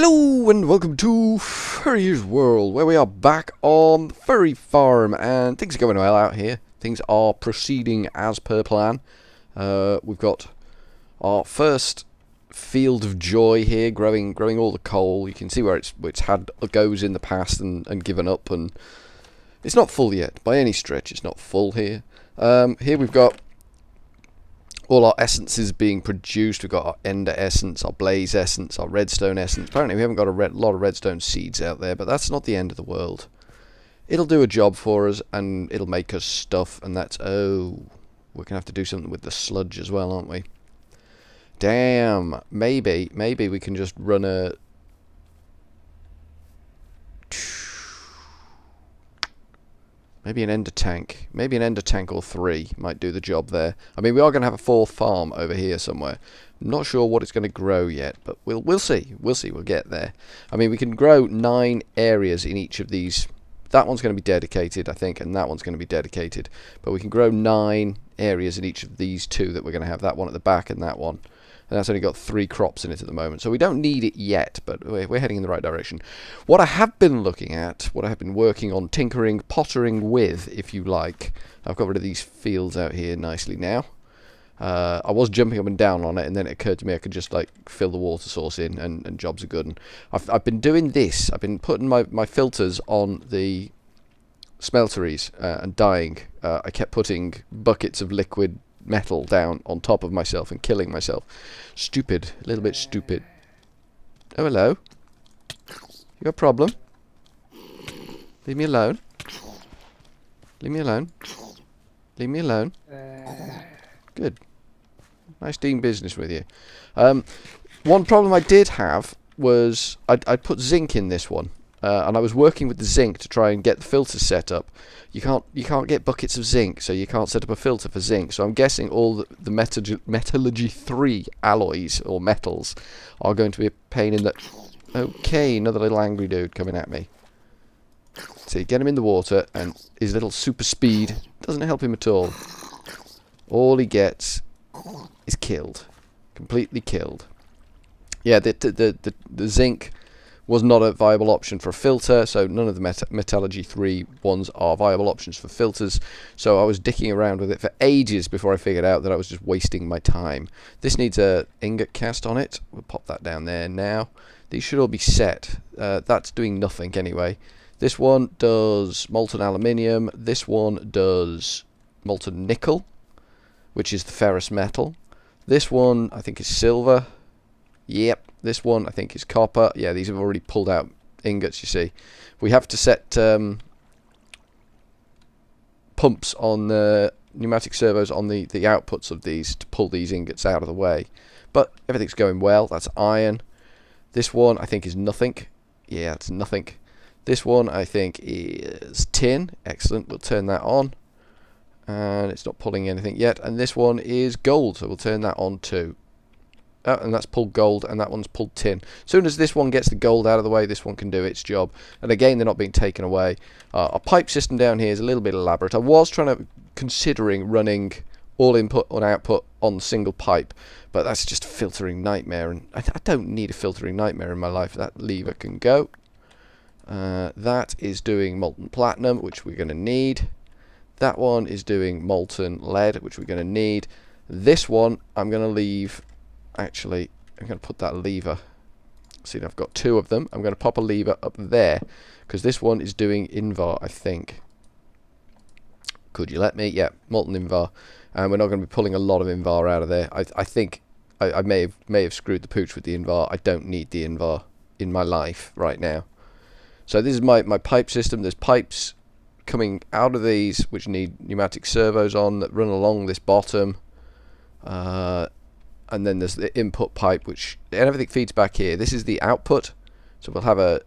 Hello and welcome to FurryEarsWorld, where we are back on the furry farm, and things are going well out here. Things are proceeding as per plan. We've got our first field of joy here, growing all the coal. You can see where it's had goes in the past and given up, and it's not full yet by any stretch. It's not full here. Here we've got all our essences being produced. We've got our ender essence, our blaze essence, our redstone essence. Apparently we haven't got a lot of redstone seeds out there, but that's not the end of the world. It'll do a job for us, and it'll make us stuff, and that's... oh, we're going to have to do something with the sludge as well, aren't we? Damn, maybe we can just run a... maybe an ender tank. Maybe an ender tank or 3 might do the job there. I mean, we are going to have a 4th farm over here somewhere. I'm not sure what it's going to grow yet, but we'll see. We'll see. We'll get there. I mean, we can grow 9 areas in each of these. That one's going to be dedicated, I think, and that one's going to be dedicated. But we can grow 9 areas in each of these 2 that we're going to have. That one at the back and that one. And that's only got 3 crops in it at the moment. So we don't need it yet, but we're heading in the right direction. What I have been looking at, what I have been working on, tinkering, pottering with, if you like. I've got rid of these fields out here nicely now. I was jumping up and down on it, and then it occurred to me I could just like fill the water source in, and jobs are good. And I've been doing this. I've been putting my filters on the smelteries and dyeing. I kept putting buckets of liquid metal down on top of myself and killing myself. Stupid. A little bit stupid. Oh, hello. You got a problem? Leave me alone. Leave me alone. Leave me alone. Good. Nice doing business with you. One problem I did have was I'd put zinc in this one. And I was working with the zinc to try and get the filters set up. You can't get buckets of zinc, so you can't set up a filter for zinc. So I'm guessing all the metallurgy 3 alloys or metals are going to be a pain in the... okay, another little angry dude coming at me. So you get him in the water, and his little super speed doesn't help him at all. All he gets is killed, completely killed. Yeah, the zinc was not a viable option for a filter, so none of the metallurgy 3 ones are viable options for filters. So I was dicking around with it for ages before I figured out that I was just wasting my time. This needs a ingot cast on it. We'll pop that down there now. These should all be set. That's doing nothing anyway. This one does molten aluminium. This one does molten nickel, which is the ferrous metal. This one I think is silver. Yep. This one I think is copper. Yeah, these have already pulled out ingots, you see. We have to set pumps on the pneumatic servos on the outputs of these to pull these ingots out of the way. But everything's going well. That's iron. This one I think is nothing. Yeah, it's nothing. This one I think is tin. Excellent. We'll turn that on. And it's not pulling anything yet. And this one is gold, so we'll turn that on too. Oh, and that's pulled gold, and that one's pulled tin. As soon as this one gets the gold out of the way, this one can do its job. And again, they're not being taken away. Our pipe system down here is a little bit elaborate. I was considering running all input on output on single pipe, but that's just a filtering nightmare, and I don't need a filtering nightmare in my life. That lever can go. That is doing molten platinum, which we're going to need. That one is doing molten lead, which we're going to need. This one I'm going to leave... actually, I'm going to put that lever. See, I've got 2 of them. I'm going to pop a lever up there, because this one is doing invar, I think. Could you let me? Yeah, molten invar. And we're not going to be pulling a lot of invar out of there. I think I may have screwed the pooch with the invar. I don't need the invar in my life right now. So this is my pipe system. There's pipes coming out of these which need pneumatic servos on that run along this bottom. And then there's the input pipe, and everything feeds back here. This is the output, so we'll have a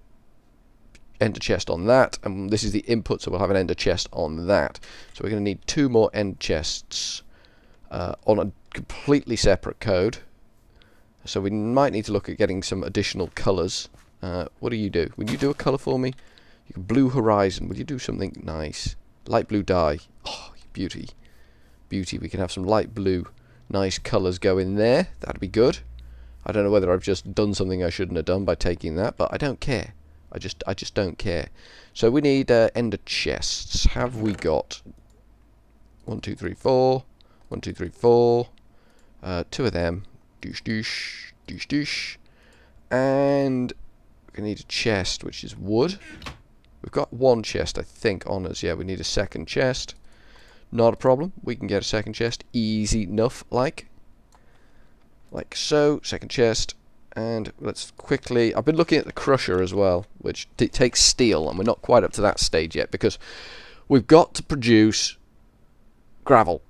ender chest on that, and this is the input, so we'll have an ender chest on that. So we're going to need 2 more end chests on a completely separate code. So we might need to look at getting some additional colours. What do you do? Would you do a colour for me? You can blue horizon. Would you do something nice? Light blue dye. Oh, beauty. Beauty. We can have some light blue. Nice colours go in there. That'd be good. I don't know whether I've just done something I shouldn't have done by taking that, but I don't care. I just don't care. So we need ender chests. Have we got 1, 2, 3, 4? 1, 2, 3, 4. 2 of them. Doosh, doosh, doosh, doosh. And we need a chest, which is wood. We've got one chest, I think, on us. Yeah, we need a second chest. Not a problem. We can get a second chest. Easy enough, like so. Second chest. And let's quickly... I've been looking at the crusher as well, which takes steel, and we're not quite up to that stage yet, because we've got to produce gravel.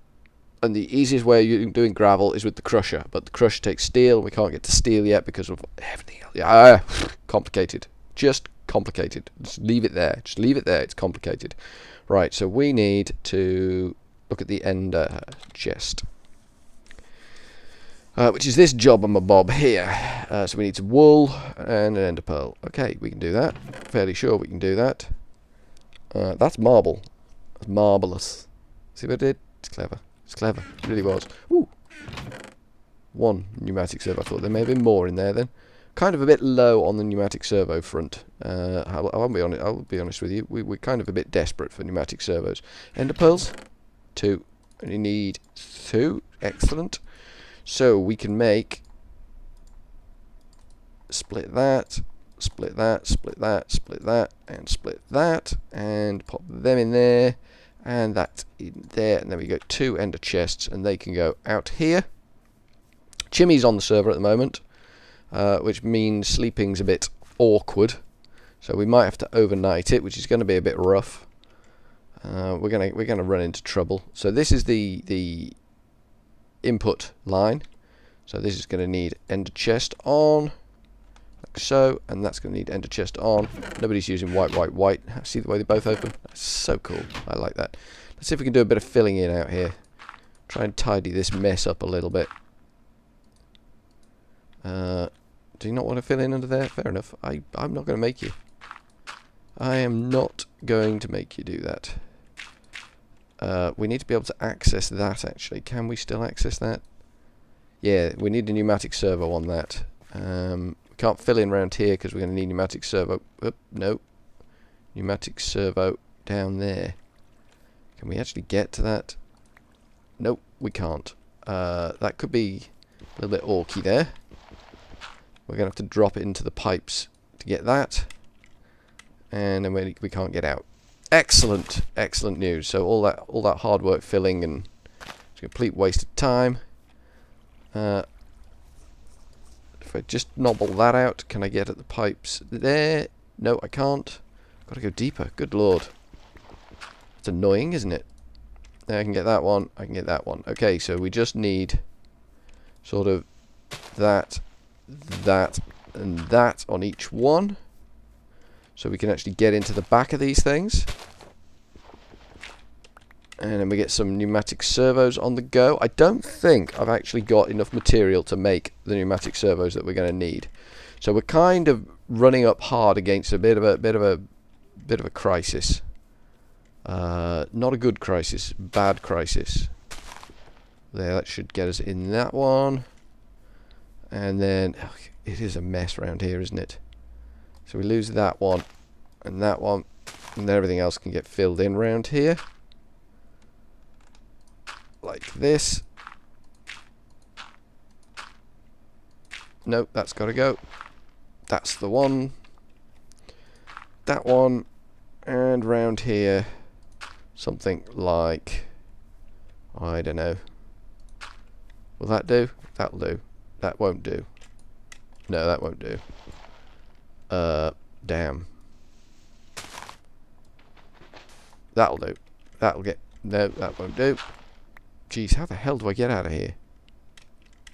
And the easiest way of doing gravel is with the crusher, but the crusher takes steel. We can't get to steel yet because of everything else. Yeah, complicated. Just complicated. Just leave it there. Just leave it there. It's complicated. Right, so we need to look at the ender chest. Which is this job on my bob here. So we need some wool and an ender pearl. Okay, we can do that. Fairly sure we can do that. That's marble. That's marvellous. See what I did? It's clever. It's clever. It really was. Ooh. One pneumatic servo. I thought there may have been more in there then. Kind of a bit low on the pneumatic servo front. I'll be honest with you. We're kind of a bit desperate for pneumatic servos. Ender pearls. 2. And you need 2. Excellent. So we can make... Split that. Split that. Split that. Split that. And split that. And pop them in there. And that in there. And then we got 2 ender chests. And they can go out here. Chimmy's on the server at the moment. Which means sleeping's a bit awkward, so we might have to overnight it, which is going to be a bit rough. We're gonna run into trouble. So this is the input line. So this is going to need ender chest on, like so, and that's going to need ender chest on. Nobody's using white, white, white. See the way they both open? That's so cool. I like that. Let's see if we can do a bit of filling in out here. Try and tidy this mess up a little bit. Do you not want to fill in under there? Fair enough. I'm not going to make you. I am not going to make you do that. We need to be able to access that, actually. Can we still access that? Yeah, we need a pneumatic servo on that. We can't fill in around here because we're going to need pneumatic servo. No. Pneumatic servo down there. Can we actually get to that? Nope, we can't. That could be a little bit orky there. We're going to have to drop it into the pipes to get that. And then we can't get out. Excellent. Excellent news. So all that hard work filling and it's a complete waste of time. If I just nobble that out, can I get at the pipes there? No, I can't. Got to go deeper. Good lord. It's annoying, isn't it? There, I can get that one. I can get that one. Okay, so we just need sort of that, and that on each one. So we can actually get into the back of these things. And then we get some pneumatic servos on the go. I don't think I've actually got enough material to make the pneumatic servos that we're going to need. So we're kind of running up hard against a bit of a crisis. Not a good crisis, bad crisis. There, that should get us in that one. And then it is a mess around here, isn't it? So we lose that one, and then everything else can get filled in around here. Like this. Nope, that's got to go. That's the one. That one. And round here, something like, I don't know. Will that do? That'll do. That won't do. No, that won't do. Damn. That'll do. That'll get... No, that won't do. Jeez, how the hell do I get out of here?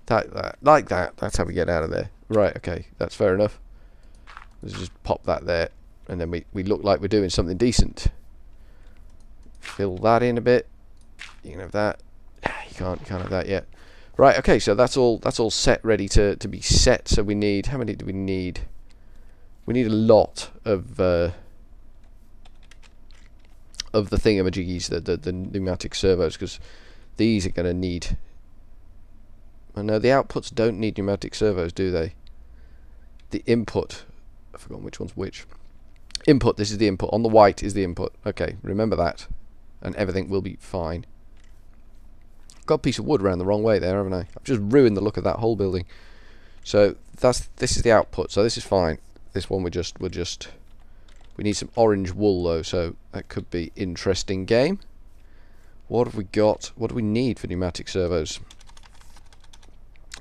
Like that. That's how we get out of there. Right, okay. That's fair enough. Let's just pop that there. And then we look like we're doing something decent. Fill that in a bit. You can have that. You can't have that yet. Right, okay, so that's all set, ready to be set. So we need... How many do we need? We need a lot of the thingamajiggies, the pneumatic servos, because these are going to need I know the outputs don't need pneumatic servos, do they? The input, I've forgotten which one's which. Input, this is the input. On the white is the input. Okay, remember that. And everything will be fine. Got a piece of wood around the wrong way there, haven't I? I've just ruined the look of that whole building. So this is the output, so this is fine. This one we need some orange wool though, so that could be interesting game. What have we got? What do we need for pneumatic servos?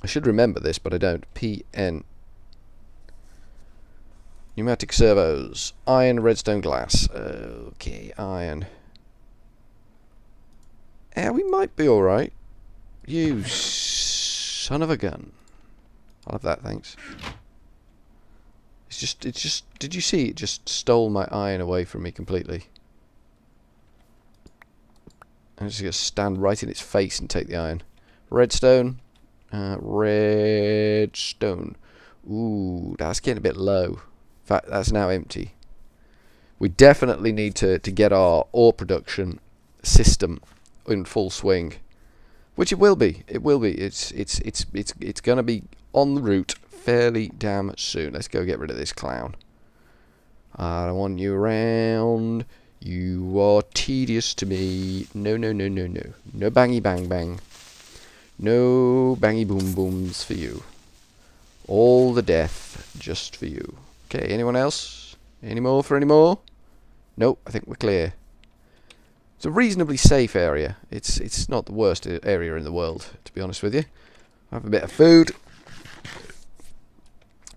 I should remember this, but I don't. PN. Pneumatic servos. Iron, redstone, glass. Okay, iron. Yeah, we might be alright. You son of a gun. I'll have that, thanks. It's just, did you see? It just stole my iron away from me completely. I'm just going to stand right in its face and take the iron. Redstone. Redstone. Ooh, that's getting a bit low. In fact, that's now empty. We definitely need to get our ore production system in full swing, which it will be. It will be. It's going to be on the route fairly damn soon. Let's go get rid of this clown. I don't want you around. You are tedious to me. No, no, no, no, no. No bangy bang bang. No bangy boom booms for you. All the death just for you. Okay, anyone else? Any more for any more? Nope, I think we're clear. It's a reasonably safe area. It's not the worst area in the world, to be honest with you. Have a bit of food.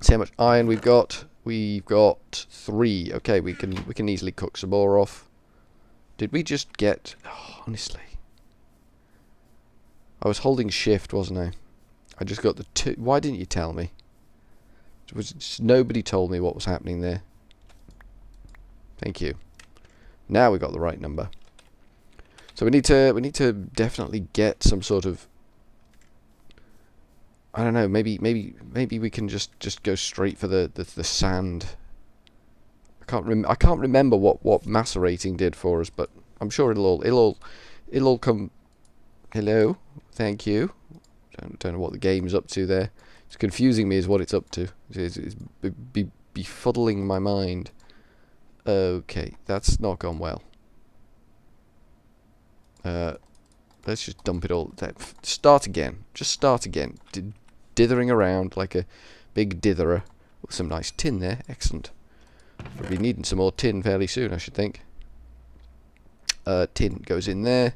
See how much iron we've got. We've got 3. Okay, we can easily cook some more off. Did we just get? Oh, honestly, I was holding shift, wasn't I? I just got the 2. Why didn't you tell me? Nobody told me what was happening there. Thank you. Now we got the right number. So we need to definitely get some sort of, I don't know, maybe we can just go straight for the sand. I can't remember what macerating did for us, but I'm sure it'll all come. Hello, thank you. Don't know what the game's up to there. It's confusing me, is what it's up to. It's befuddling my mind. Okay, that's not gone well. Let's just dump it all. Start again. Just start again. Dithering around like a big ditherer. With some nice tin there. Excellent. We'll be needing some more tin fairly soon, I should think. Tin goes in there.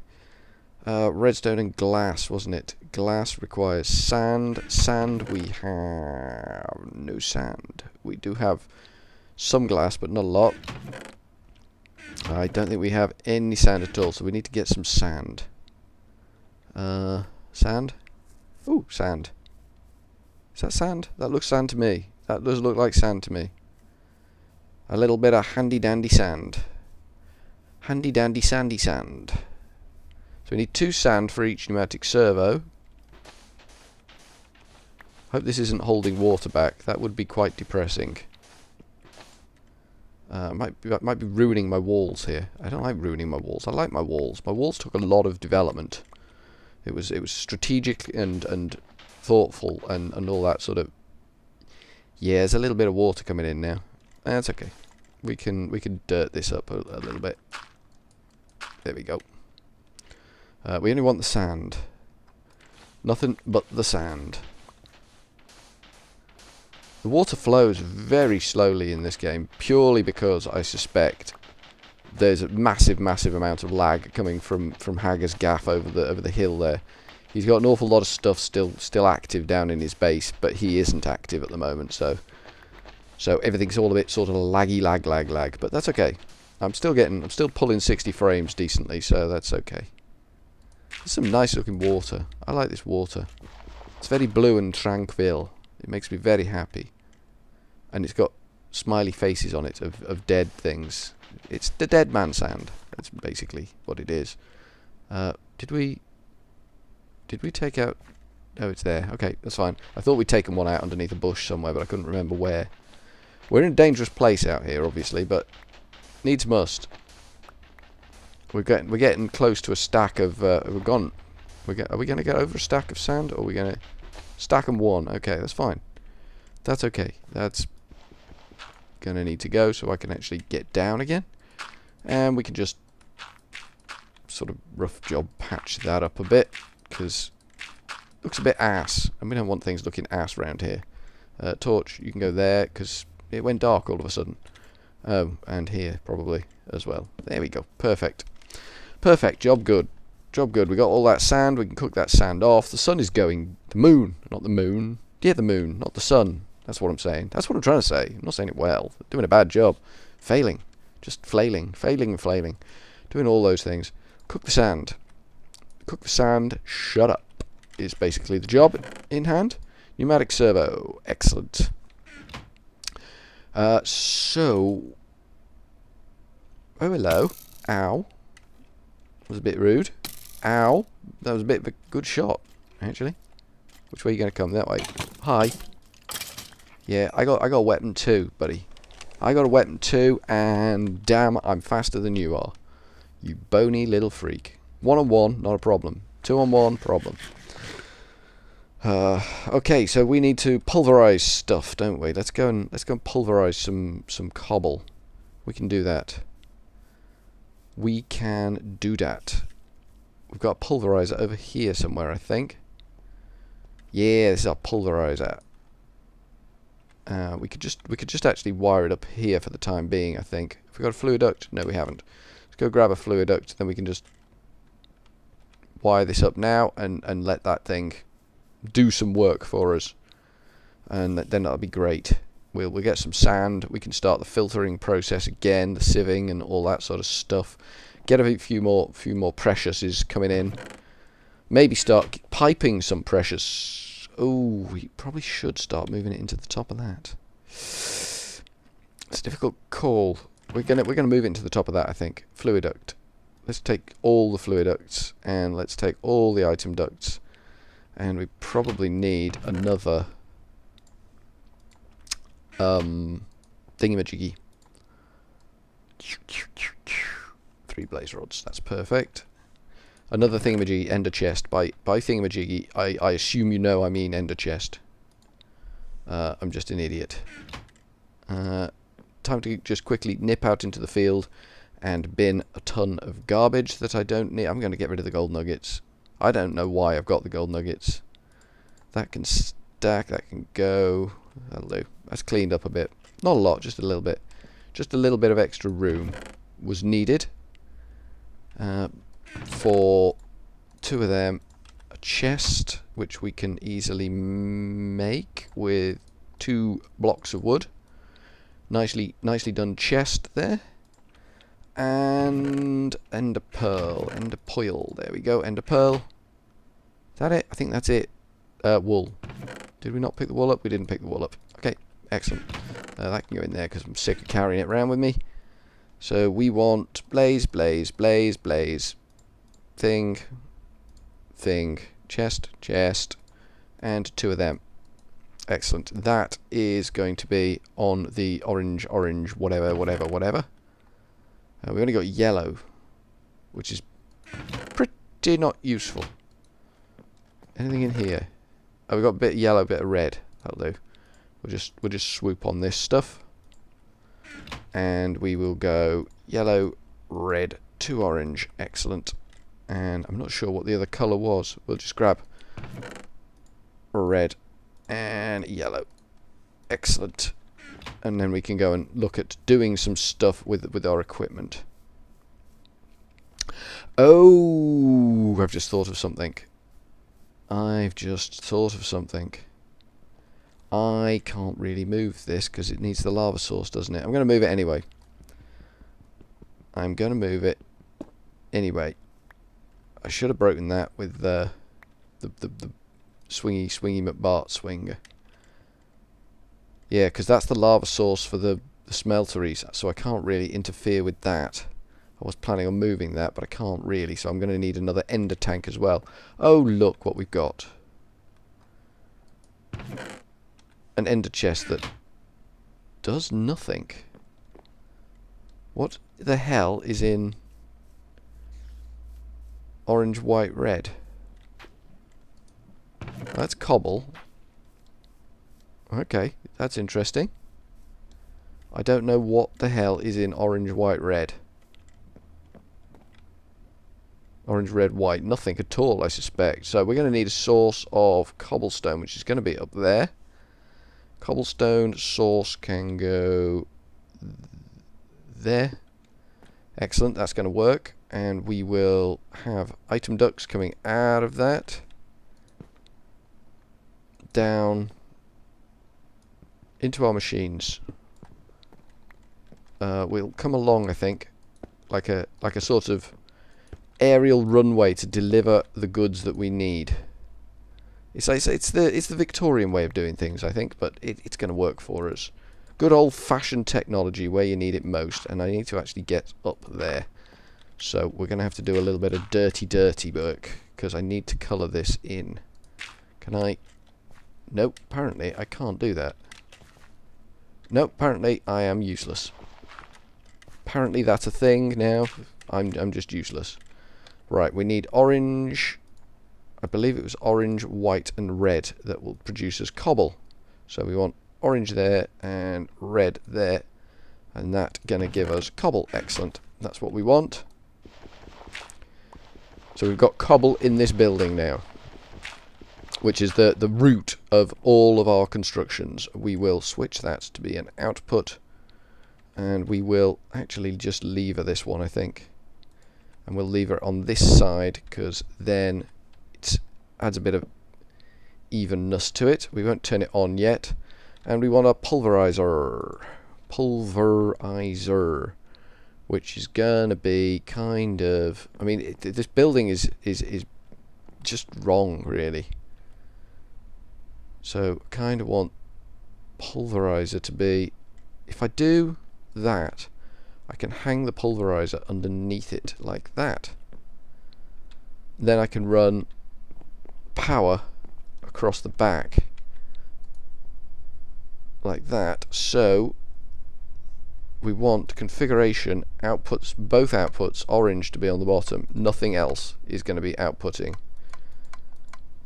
Redstone and glass, wasn't it? Glass requires sand. Sand, we have no sand. We do have some glass, but not a lot. I don't think we have any sand at all, so we need to get some sand. Sand? Ooh, sand. Is that sand? That looks sand to me. That does look like sand to me. A little bit of handy dandy sand. Handy dandy sandy sand. So we need 2 sand for each pneumatic servo. Hope this isn't holding water back. That would be quite depressing. Might be ruining my walls here. I don't like ruining my walls. I like my walls. My walls took a lot of development. It was strategic and thoughtful and all that sort of. Yeah, there's a little bit of water coming in now. That's okay. We can dirt this up a little bit. There we go. We only want the sand. Nothing but the sand. The water flows very slowly in this game, purely because I suspect there's a massive amount of lag coming from Hagger's gaff over the hill there. He's got an awful lot of stuff still active down in his base, but he isn't active at the moment, so everything's all a bit sort of laggy lag, but that's okay. I'm still pulling 60 frames decently, so that's okay. There's some nice looking water. I like this water. It's very blue and tranquil. It makes me very happy. And it's got smiley faces on it of dead things. It's the dead man sand. That's basically what it is. Did we take out? Oh, it's there. Okay, that's fine. I thought we'd taken one out underneath a bush somewhere, but I couldn't remember where. We're in a dangerous place out here, obviously, but needs must. We're getting close to a stack of. Are we going to get over a stack of sand, or are we going to? Stack them 1. Okay, that's fine. That's okay. That's gonna need to go so I can actually get down again. And we can just sort of rough job patch that up a bit, because it looks a bit ass, and we don't want things looking ass around here. Torch, you can go there, because it went dark all of a sudden. Oh, and here probably as well. There we go. Perfect. Perfect. Job good. Job good. We got all that sand. We can cook that sand off. The sun is going. The moon. Not the moon. Yeah, the moon. Not the sun. That's what I'm saying. That's what I'm trying to say. I'm not saying it well. Doing a bad job. Failing. Just flailing. Failing and flailing. Doing all those things. Cook the sand. Cook the sand. Shut up. Is basically the job in hand. Pneumatic servo. Excellent. So... Oh, hello. Ow. That was a bit rude. Ow. That was a bit of a good shot, actually. Which way are you going to come? That way. Hi. Yeah, I got a weapon too, buddy. I got a weapon too, and damn, I'm faster than you are. You bony little freak. 1-on-1, not a problem. 2-on-1, problem. Okay, so we need to pulverize stuff, don't we? Let's go and pulverize some cobble. We can do that. We can do that. We've got a pulverizer over here somewhere, I think. Yeah, this is our pulverizer. We could just actually wire it up here for the time being, I think. Have we got a fluid duct? No, we haven't. Let's go grab a fluid duct, then we can just wire this up now and let that thing do some work for us. And then that'll be great. We'll get some sand. We can start the filtering process again, the sieving and all that sort of stuff. Get a few more preciouses coming in. Maybe start piping some precious. Oh, we probably should start moving it into the top of that. It's a difficult call. We're gonna move it into the top of that, I think. Fluid duct. Let's take all the fluid ducts and let's take all the item ducts. And we probably need another thingamajiggy. 3 blaze rods. That's perfect. Another thingamajiggy, ender chest. By thingamajiggy, I assume you know I mean ender chest. I'm just an idiot. Time to just quickly nip out into the field and bin a ton of garbage that I don't need. I'm going to get rid of the gold nuggets. I don't know why I've got the gold nuggets. That can stack, that can go. That'll do. That's cleaned up a bit. Not a lot, just a little bit. Just a little bit of extra room was needed. For 2 of them, a chest, which we can easily make with 2 blocks of wood. Nicely done chest there. And ender pearl, ender pearl. There we go, ender pearl. Is that it? I think that's it. Wool. Did we not pick the wool up? We didn't pick the wool up. Okay, excellent. That can go in there because I'm sick of carrying it around with me. So we want blaze, blaze, blaze, blaze. Thing, chest, and 2 of them. Excellent. That is going to be on the orange, whatever. We only got yellow, which is pretty not useful. Anything in here? Oh, we've got a bit of yellow, a bit of red. That'll do. We'll just swoop on this stuff, and we will go yellow, red, 2 orange. Excellent. And I'm not sure what the other colour was. We'll just grab red and yellow. Excellent. And then we can go and look at doing some stuff with our equipment. Oh, I've just thought of something. I can't really move this because it needs the lava source, doesn't it? I'm going to move it anyway. I should have broken that with the swingy McBart swing. Yeah, because that's the lava source for the smelteries, so I can't really interfere with that. I was planning on moving that, but I can't really, so I'm going to need another ender tank as well. Oh, look what we've got. An ender chest that does nothing. What the hell is in orange, white, red? That's cobble. Okay, that's interesting. I don't know what the hell is in orange, white, red. Orange, red, white. Nothing at all, I suspect. So we're going to need a source of cobblestone, which is going to be up there. Cobblestone source can go there. Excellent, that's going to work. And we will have item ducts coming out of that. Down into our machines. We'll come along, I think, like a sort of aerial runway to deliver the goods that we need. It's the Victorian way of doing things, I think, but it's going to work for us. Good old-fashioned technology where you need it most, and I need to actually get up there. So we're going to have to do a little bit of dirty work, because I need to colour this in. Can I? Nope, apparently I can't do that. Nope, apparently I am useless. Apparently that's a thing now. I'm just useless. Right, we need orange. I believe it was orange, white and red that will produce us cobble. So we want orange there and red there, and that gonna give us cobble. Excellent, that's what we want. So we've got cobble in this building now, which is the root of all of our constructions. We will switch that to be an output, and we will actually just lever this one, I think, and we'll lever it on this side, because then it adds a bit of evenness to it. We won't turn it on yet. And we want a pulverizer, which is gonna be kind of, I mean, this building is just wrong, really. So kind of want pulverizer to be, if I do that, I can hang the pulverizer underneath it like that. Then I can run power across the back like that. So we want configuration outputs, both outputs orange to be on the bottom. Nothing else is going to be outputting.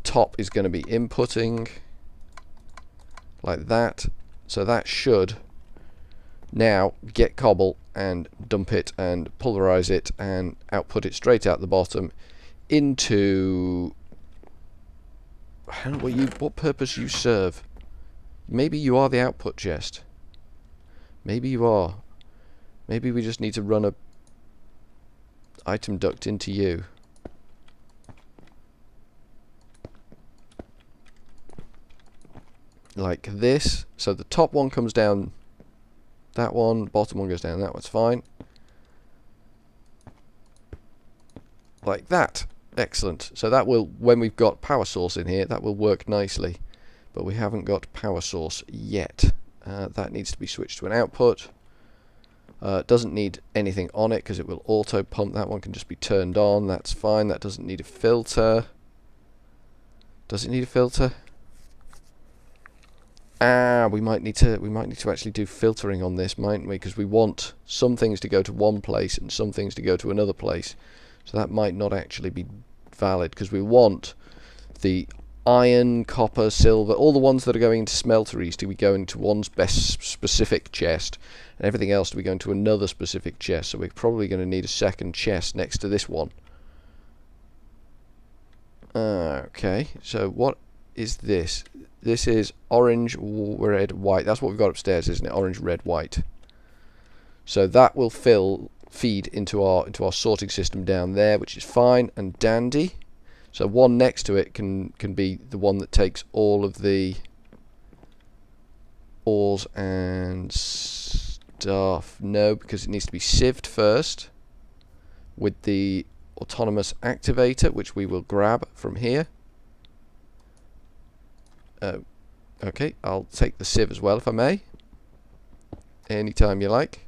Top is going to be inputting like that. So that should now get cobble and dump it and pulverize it and output it straight out the bottom into, I don't know what purpose you serve. Maybe you are the output chest. Maybe you are. Maybe we just need to run a item duct into you. Like this. So the top one comes down that one, bottom one goes down that one's fine. Like that. Excellent. So that will, when we've got power source in here, that will work nicely. But we haven't got power source yet. That needs to be switched to an output. Doesn't need anything on it because it will auto pump. That one can just be turned on. That's fine. That doesn't need a filter. Does it need a filter? We might need to actually do filtering on this, mightn't we? Because we want some things to go to one place and some things to go to another place. So that might not actually be valid, because we want the iron, copper, silver, all the ones that are going into smelteries to be going to one specific chest, and everything else to be going to another specific chest. So we're probably going to need a second chest next to this one. Okay, so what is this? This is orange, red, white. That's what we've got upstairs, isn't it? Orange, red, white. So that will feed into our sorting system down there, which is fine and dandy. So one next to it can be the one that takes all of the ores and stuff. No, because it needs to be sieved first with the autonomous activator, which we will grab from here. Okay, I'll take the sieve as well, if I may. Anytime you like.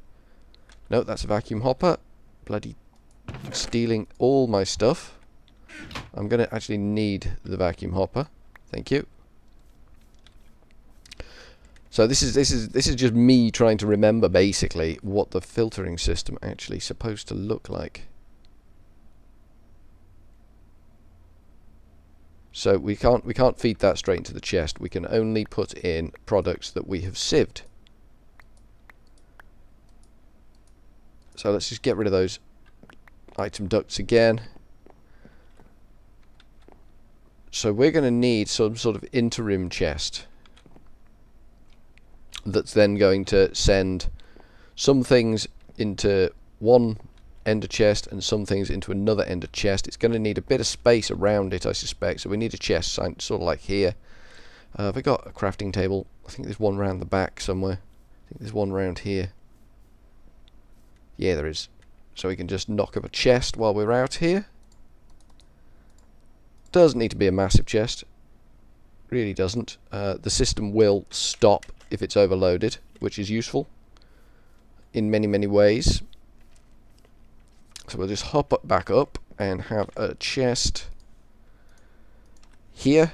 No, that's a vacuum hopper. Bloody stealing all my stuff. I'm going to actually need the vacuum hopper. Thank you. So this is just me trying to remember basically what the filtering system actually supposed to look like. So we can't feed that straight into the chest. We can only put in products that we have sieved. So let's just get rid of those item ducts again. So we're going to need some sort of interim chest that's then going to send some things into one ender chest and some things into another ender chest. It's going to need a bit of space around it, I suspect, so we need a chest sort of like here. Have I got a crafting table? I think there's one round the back somewhere. I think there's one round here. Yeah, there is. So we can just knock up a chest while we're out here. Doesn't need to be a massive chest. Really doesn't. The system will stop if it's overloaded, which is useful in many, many ways. So we'll just hop back up and have a chest here.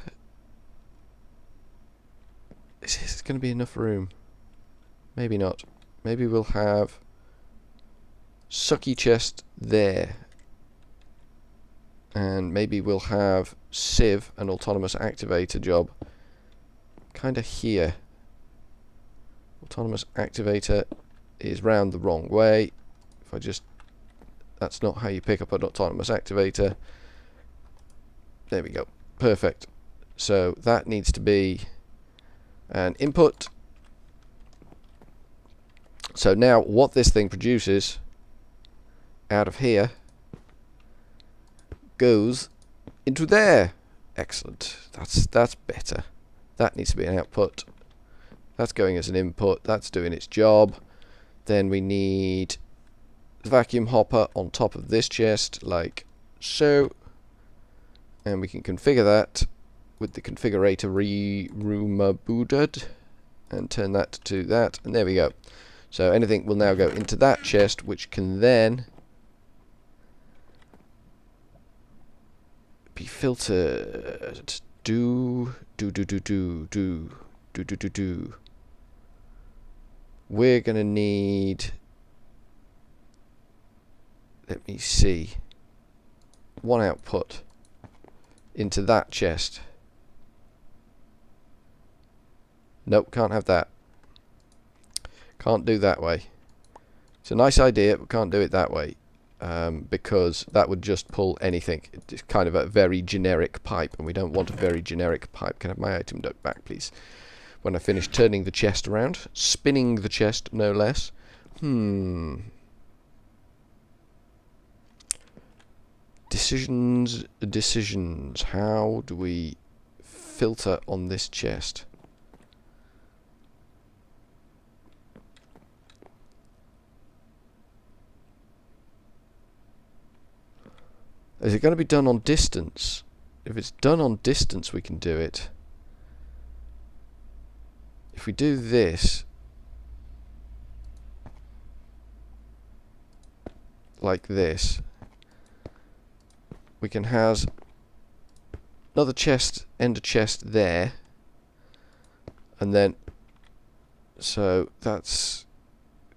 Is this going to be enough room? Maybe not. Maybe we'll have sucky chest there. And maybe we'll have sieve, an autonomous activator job, kind of here. Autonomous activator is round the wrong way. If I just... That's not how you pick up an autonomous activator. There we go. Perfect. So that needs to be an input. So now what this thing produces out of here goes into there. Excellent. That's better. That needs to be an output. That's going as an input. That's doing its job. Then we need the vacuum hopper on top of this chest, like so. And we can configure that with the configurator rebooted and turn that to that. And there we go. So anything will now go into that chest, which can then be filtered. We're gonna need, let me see, one output into that chest. Nope, can't have that. Can't do that way. It's a nice idea, but can't do it that way. Because that would just pull anything. It's kind of a very generic pipe, and we don't want a very generic pipe. Can I have my item duct back, please? When I finish turning the chest around. Spinning the chest, no less. Decisions. How do we filter on this chest? Is it going to be done on distance? If it's done on distance, we can do it. If we do this, like this, we can have another chest, ender chest there, and then, so that's,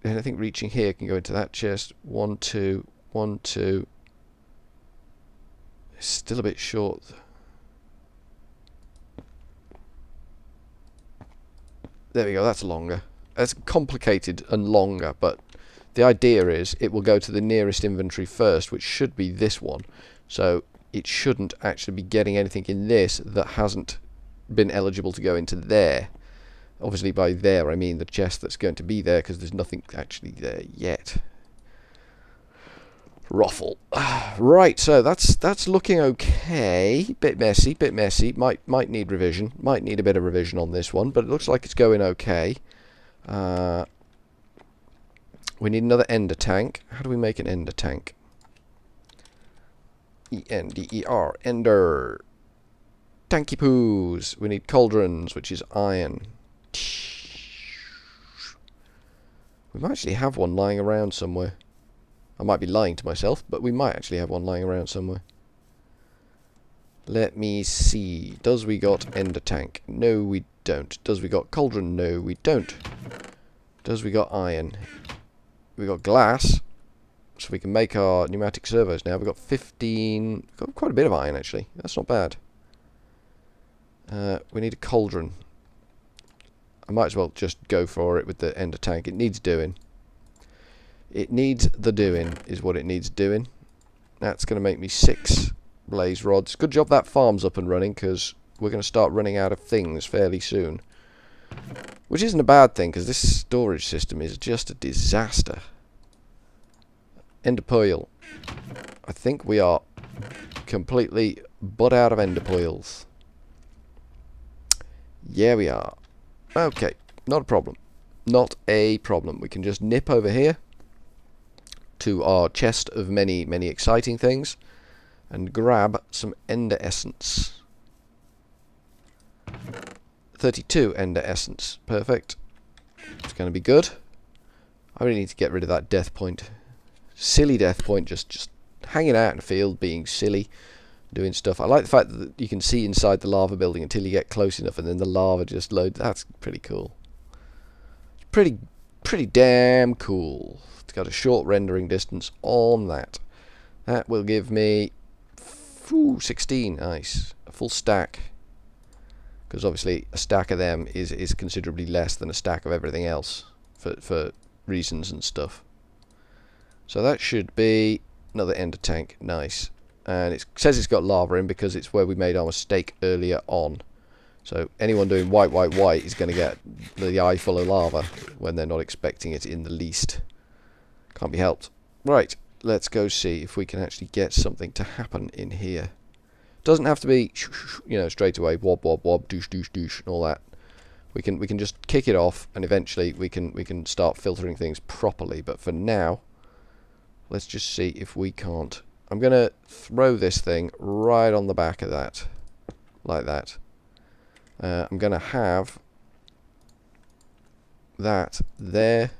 anything reaching here can go into that chest. 1, 2, 1, 2. It's still a bit short. There we go, that's longer. That's complicated and longer, but the idea is it will go to the nearest inventory first, which should be this one. So it shouldn't actually be getting anything in this that hasn't been eligible to go into there. Obviously by there I mean the chest that's going to be there, because there's nothing actually there yet. Ruffle. Right, so that's looking okay. Bit messy. Might need revision. Might need a bit of revision on this one, but it looks like it's going okay. We need another ender tank. How do we make an ender tank? E-N-D-E-R. Ender. Tanky poos. We need cauldrons, which is iron. We might actually have one lying around somewhere. I might be lying to myself, but we might actually have one lying around somewhere. Let me see. Does we got ender tank? No, we don't. Does we got cauldron? No, we don't. Does we got iron? We got glass, so we can make our pneumatic servos now. We've got 15... We've got quite a bit of iron, actually. That's not bad. We need a cauldron. I might as well just go for it with the ender tank. It needs doing. It needs the doing, is what it needs doing. That's going to make me 6 blaze rods. Good job that farm's up and running, because we're going to start running out of things fairly soon. Which isn't a bad thing, because this storage system is just a disaster. Ender pearl. I think we are completely butt out of ender pearls. Yeah, we are. Okay, not a problem. Not a problem. We can just nip over here to our chest of many, many exciting things and grab some ender essence. 32 ender essence. Perfect. It's going to be good. I really need to get rid of that death point. Silly death point, just hanging out in the field, being silly, doing stuff. I like the fact that you can see inside the lava building until you get close enough, and then the lava just loads. That's pretty cool. Pretty damn cool. It's got a short rendering distance on that. That will give me 16. Nice. A full stack. Because obviously a stack of them is considerably less than a stack of everything else for reasons and stuff. So that should be another ender tank. Nice. And it says it's got lava in because it's where we made our mistake earlier on. So anyone doing white is going to get the eye full of lava when they're not expecting it in the least. Can't be helped. Right, let's go see if we can actually get something to happen in here. Doesn't have to be, you know, straight away wob wob wob douche douche douche and all that. We can just kick it off, and eventually we can start filtering things properly. But for now, let's just see if we can't. I'm gonna throw this thing right on the back of that, like that. I'm gonna have that there.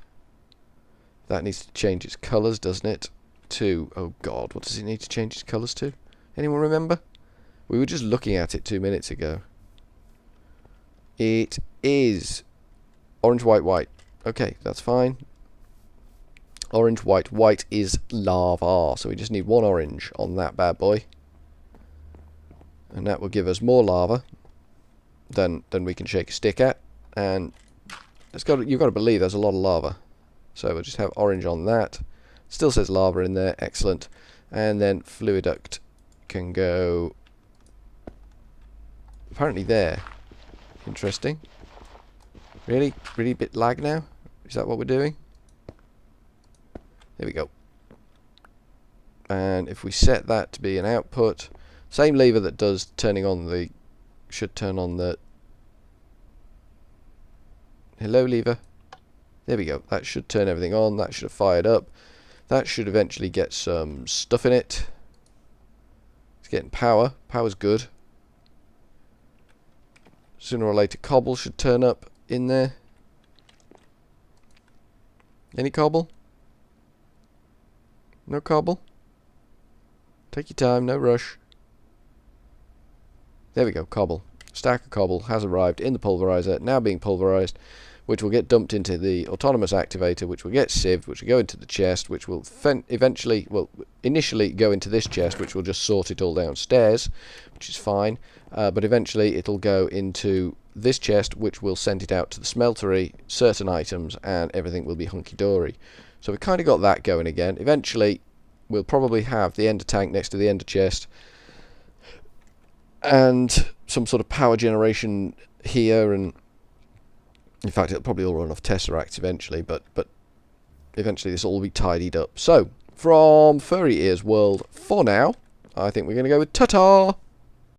That needs to change its colours, doesn't it? To, oh god, what does it need to change its colours to? Anyone remember? We were just looking at it 2 minutes ago. It is orange, white, white. Okay, that's fine. Orange, white, white is lava. So we just need 1 orange on that bad boy. And that will give us more lava than we can shake a stick at. And you've got to believe there's a lot of lava. So we'll just have orange on that. Still says lava in there. Excellent. And then fluiduct can go apparently there. Interesting. Really a bit lag now? Is that what we're doing? There we go. And if we set that to be an output, same lever that does turning on the, should turn on the, hello lever. There we go. That should turn everything on. That should have fired up. That should eventually get some stuff in it. It's getting power. Power's good. Sooner or later cobble should turn up in there. Any cobble? No cobble? Take your time, no rush. There we go, cobble. Stack of cobble has arrived in the pulverizer, now being pulverized, which will get dumped into the autonomous activator, which will get sieved, which will go into the chest, which will eventually, well, initially go into this chest, which will just sort it all downstairs, which is fine, but eventually it'll go into this chest, which will send it out to the smeltery, certain items, and everything will be hunky-dory. So we've kind of got that going again. Eventually, we'll probably have the ender tank next to the ender chest, and some sort of power generation here, and in fact it'll probably all run off tesseracts eventually, but eventually this will all be tidied up. So from FurryEarsWorld, for now, I think we're going to go with ta-ta!